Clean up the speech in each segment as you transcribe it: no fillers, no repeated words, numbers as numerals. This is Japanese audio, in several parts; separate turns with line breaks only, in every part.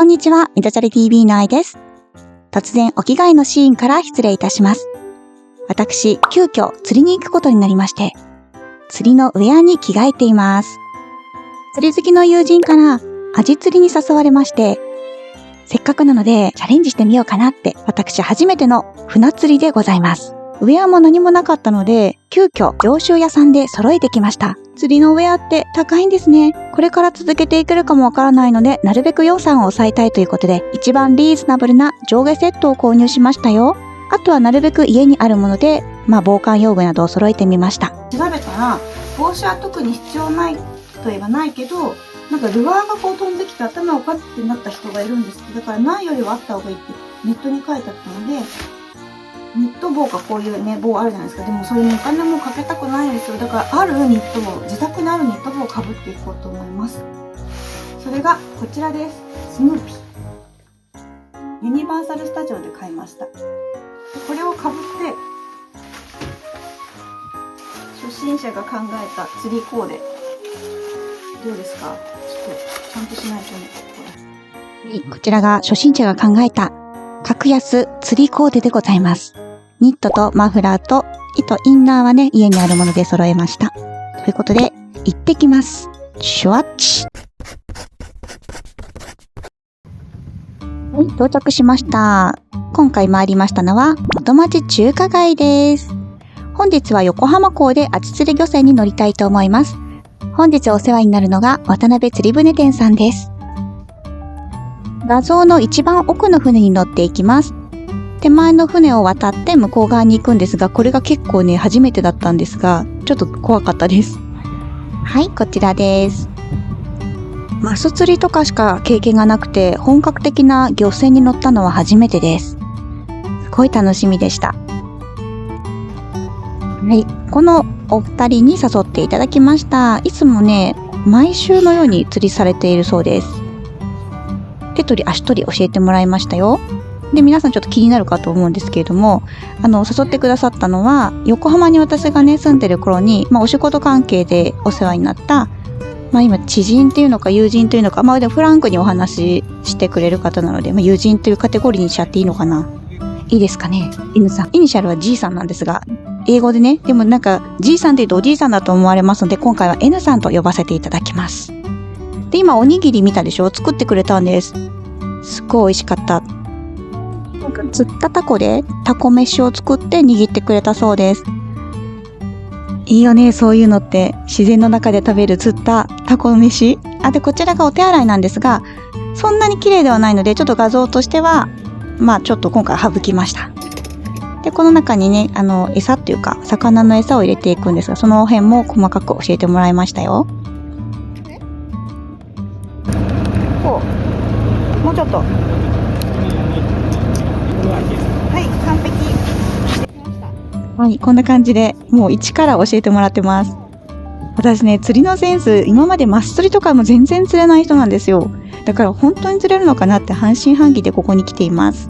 んにちは、みどちゃり TV のあいです。突然お着替えのシーンから失礼いたします。私、急遽釣りに行くことになりまして、釣りのウェアに着替えています。釣り好きの友人からアジ釣りに誘われまして、せっかくなのでチャレンジしてみようかなって、私初めての船釣りでございます。ウェアも何もなかったので、急遽上州屋さんで揃えてきました。釣りのウェアって高いんですね。これから続けていけるかもわからないので、なるべく予算を抑えたいということで、一番リーズナブルな上下セットを購入しましたよ。あとはなるべく家にあるもので、防寒用具などを揃えてみました。調べたら、帽子は特に必要ないといえばないけど、なんかルアーがこう飛んできて頭をパッてなった人がいるんです。だからないよりはあった方がいいってネットに書いてあったので、ニット帽かこういうね、帽あるじゃないですか。でもそれにお金もかけたくないんですよ。だからあるニット帽、自宅にあるニット帽をかぶっていこうと思います。それがこちらです。スヌーピー。ユニバーサルスタジオで買いました。これをかぶって、初心者が考えた釣りコーデ。どうですか？ちょっとちゃんとしないとね。こちらが初心者が考えた格安釣りコーデでございます。ニットとマフラーと糸、インナーはね、家にあるもので揃えました。ということで、行ってきます。シュワッチ。はい、到着しました。今回参りましたのは、元町中華街です。本日は横浜港でアジ釣り漁船に乗りたいと思います。本日お世話になるのが渡辺釣り船店さんです。画像の一番奥の船に乗っていきます。手前の船を渡って向こう側に行くんですが、これが結構ね、初めてだったんですが、ちょっと怖かったです。はい、こちらです。マス釣りとかしか経験がなくて、本格的な漁船に乗ったのは初めてです。すごい楽しみでした。はい、このお二人に誘っていただきました。いつもね、毎週のように釣りされているそうです。手取り足取り教えてもらいましたよ。で、皆さんちょっと気になるかと思うんですけれども、誘ってくださったのは、横浜に私がね、住んでる頃に、お仕事関係でお世話になった、今、知人っていうのか友人というのか、でもフランクにお話ししてくれる方なので、友人というカテゴリーにしちゃっていいのかな。いいですかね。N さん。イニシャルは G さんなんですが、英語でね、でもなんか G さんって言うとおじいさんだと思われますので、今回は N さんと呼ばせていただきます。で、今おにぎり見たでしょ？作ってくれたんです。すっごい美味しかった。釣ったタコでタコ飯を作って握ってくれたそうです。いいよね、そういうのって。自然の中で食べる釣ったタコ飯。で、こちらがお手洗いなんですが、そんなに綺麗ではないので、ちょっと画像としては、ちょっと今回省きました。で、この中にね、餌っていうか、魚の餌を入れていくんですが、その辺も細かく教えてもらいましたよ。こう。もうちょっと。はい、完璧。はい、こんな感じで、もう一から教えてもらってます。私ね、釣りのセンス、今までマス釣りとかも全然釣れない人なんですよ。だから本当に釣れるのかなって半信半疑でここに来ています。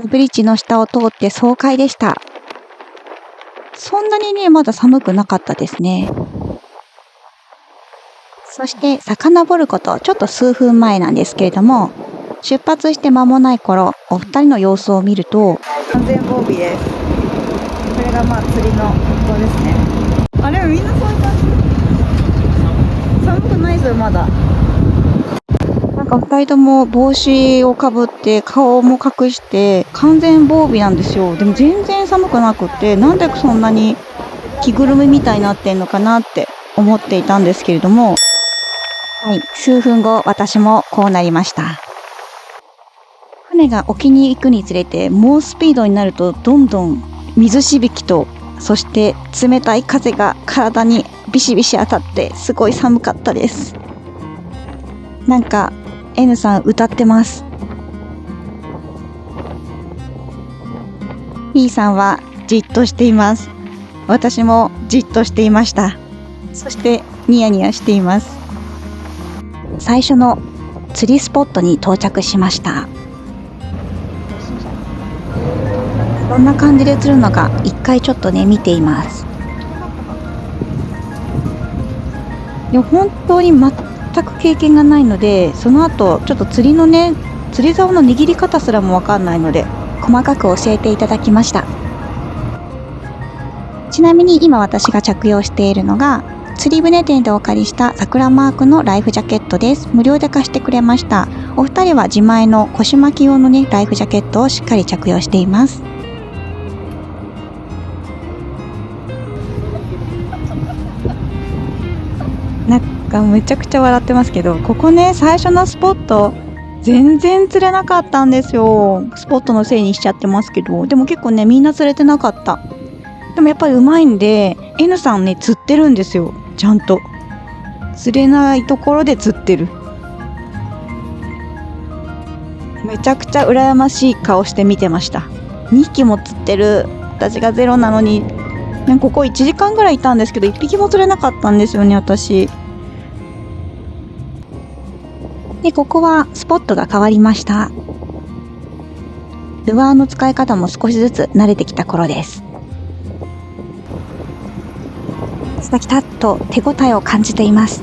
ブリッジの下を通って爽快でした。そんなにね、まだ寒くなかったですね。そして遡ることちょっと数分前なんですけれども、出発して間もない頃、お二人の様子を見ると、完全防備です。これが釣りのここですね。あれみんなそういう感じ。寒くないですよまだ。なんかお二人とも帽子をかぶって顔も隠して完全防備なんですよ。でも全然寒くなくって、なんでそんなに着ぐるみみたいになってんのかなって思っていたんですけれども、はい、数分後私もこうなりました。船が沖に行くにつれて猛スピードになるとどんどん水しぶきと、そして冷たい風が体にビシビシ当たってすごい寒かったです。なんか N さん歌ってます。 P さんはじっとしています。私もじっとしていました。そしてニヤニヤしています。最初の釣りスポットに到着しました。どんな感じで釣るのか一回ちょっとね見ています。いや本当に全く経験がないので、その後ちょっと釣りのね、釣り竿の握り方すらもわかんないので細かく教えていただきました。ちなみに今私が着用しているのが釣り船店でお借りした桜マークのライフジャケットです。無料で貸してくれました。お二人は自前の腰巻き用のねライフジャケットをしっかり着用しています。なんかめちゃくちゃ笑ってますけど、ここね最初のスポット全然釣れなかったんですよ。スポットのせいにしちゃってますけど、でも結構ねみんな釣れてなかった。でもやっぱりうまいんで N さんね釣ってるんですよ。ちゃんと釣れないところで釣ってる。めちゃくちゃ羨ましい顔して見てました。2匹も釣ってる私がゼロなのに、ね、ここ1時間ぐらいいたんですけど1匹も釣れなかったんですよね私で。ここはスポットが変わりました。ルアーの使い方も少しずつ慣れてきた頃です。来た来たと手応えを感じています。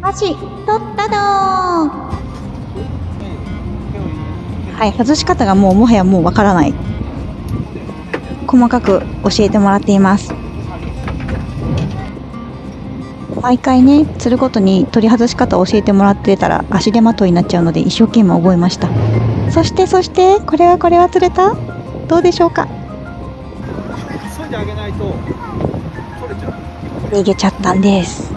アジ取ったどー。はい、外し方がもはやもうわからない。細かく教えてもらっています。毎回ね釣るごとに取り外し方を教えてもらってたら足手まといになっちゃうので一生懸命覚えました。そしてこれは釣れた？どうでしょうか？
急いであげないと取れちゃう。
逃げちゃったんです。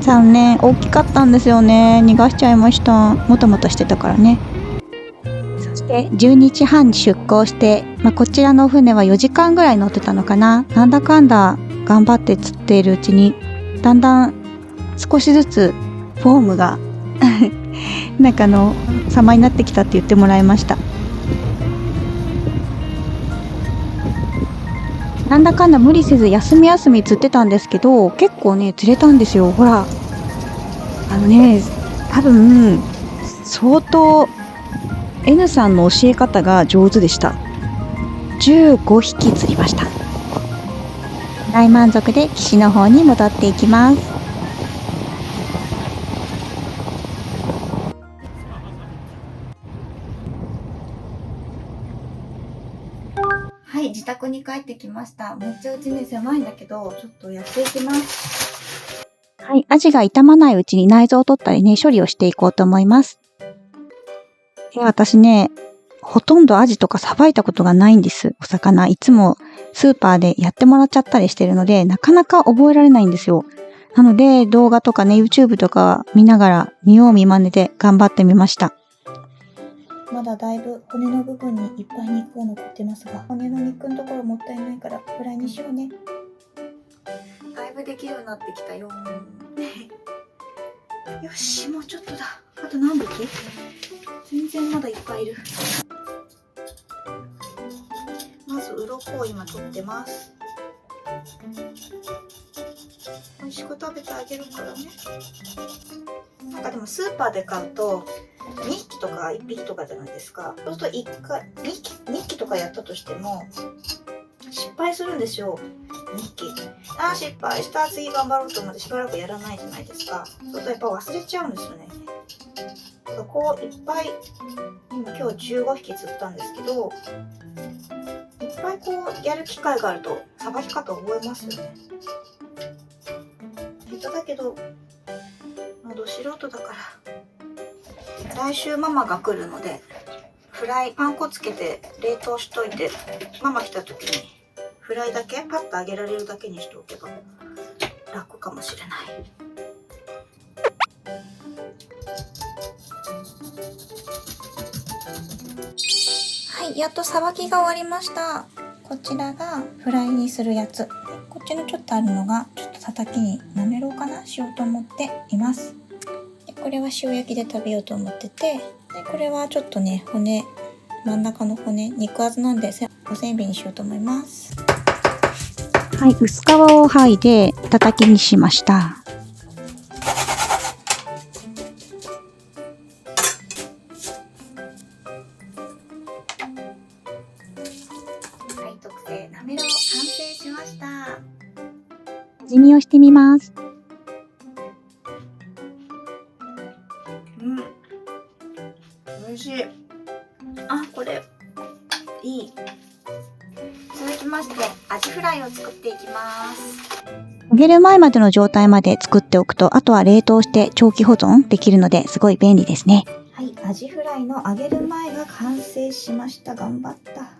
残念、大きかったんですよね。逃がしちゃいました。もたもたしてたからね。そして12時半に出港して、こちらの船は4時間ぐらい乗ってたのかな。なんだかんだ頑張って釣っているうちにだんだん少しずつフォームがなんか様になってきたって言ってもらいました。なんだかんだ無理せず休み釣ってたんですけど、結構ね釣れたんですよ。ほら多分相当 N さんの教え方が上手でした。15匹釣りました。大満足で岸の方に戻っていきます。はい、自宅に帰ってきました。めっちゃうちね狭いんだけど、ちょっとやっていきます。はい、アジが傷まないうちに内臓を取ったりね、処理をしていこうと思います。私ね、ほとんどアジとかさばいたことがないんです。お魚。いつもスーパーでやってもらっちゃったりしてるので、なかなか覚えられないんですよ。なので、動画とかね、YouTube とか見ながら見よう見まねで頑張ってみました。まだだいぶ骨の部分にいっぱい肉が残ってますが、骨の肉のところもったいないからフライにしようね。だいぶできるようになってきたよ。よし、もうちょっとだ。あと何匹？全然まだいっぱいいる。まず鱗を今取ってます。美味しく食べてあげるからね。なんかでもスーパーで買うと2匹とか1匹とかじゃないですか。そうすると2匹とかやったとしても失敗するんですよ。2匹。失敗した。次頑張ろうと思ってしばらくやらないじゃないですか。そうするとやっぱ忘れちゃうんですよね。こういっぱい、今日15匹釣ったんですけど、いっぱいこうやる機会があるとさばき方覚えますよね。だけど、ど素人だから。来週ママが来るので、フライパン粉つけて冷凍しといて、ママ来た時にフライだけパッと揚げられるだけにしておけば楽かもしれない。はい、やっとさばきが終わりました。こちらがフライにするやつ。こっちのちょっとあるのがちょっと叩きになめろうかなしようと思っています。でこれは塩焼きで食べようと思ってて、でこれはちょっとね、骨、真ん中の骨、肉厚なんでおせんべいにしようと思います。はい、薄皮を剥いで叩きにしました。はい、特製なめろう完成しました。味見をしてみます。美味しい。あ、これいい。続きまして、アジフライを作っていきます。揚げる前までの状態まで作っておくと、あとは冷凍して長期保存できるので、すごい便利ですね。はい、アジフライの揚げる前が完成しました。頑張った。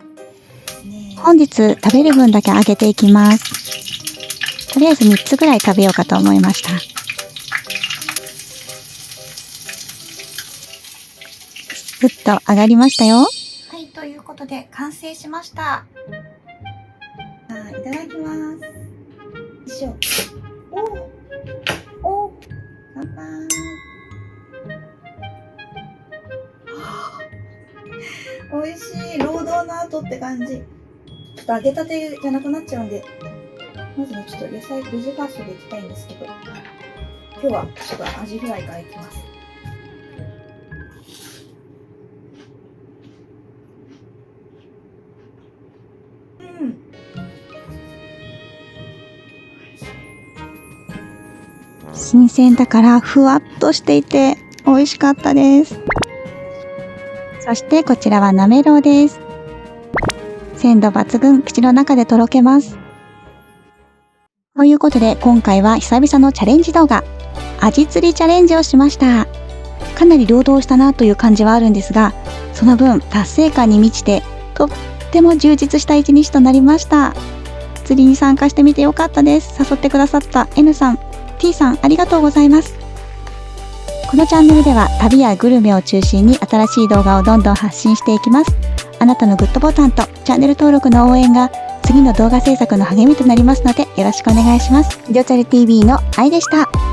本日食べる分だけ揚げていきます。とりあえず3つぐらい食べようかと思いました。ぐっと揚がりましたよ。はい、ということで完成しました。いただきます。よいしょ。お、乾杯。美味しい。労働の後って感じ。ちょっと揚げたてじゃなくなっちゃうんで、まずね、ちょっと野菜ベジファーストでいきたいんですけど、今日はちょっとアジフライからいきます。新鮮だからふわっとしていて美味しかったです。そしてこちらはなめろうです。鮮度抜群、口の中でとろけます。ということで今回は久々のチャレンジ動画、アジ釣りチャレンジをしました。かなり労働したなという感じはあるんですが、その分達成感に満ちてとっても充実した一日となりました。釣りに参加してみてよかったです。誘ってくださった N さん、T さん、ありがとうございます。このチャンネルでは旅やグルメを中心に新しい動画をどんどん発信していきます。あなたのグッドボタンとチャンネル登録の応援が次の動画制作の励みとなりますのでよろしくお願いします。ジョチャル TV の愛でした。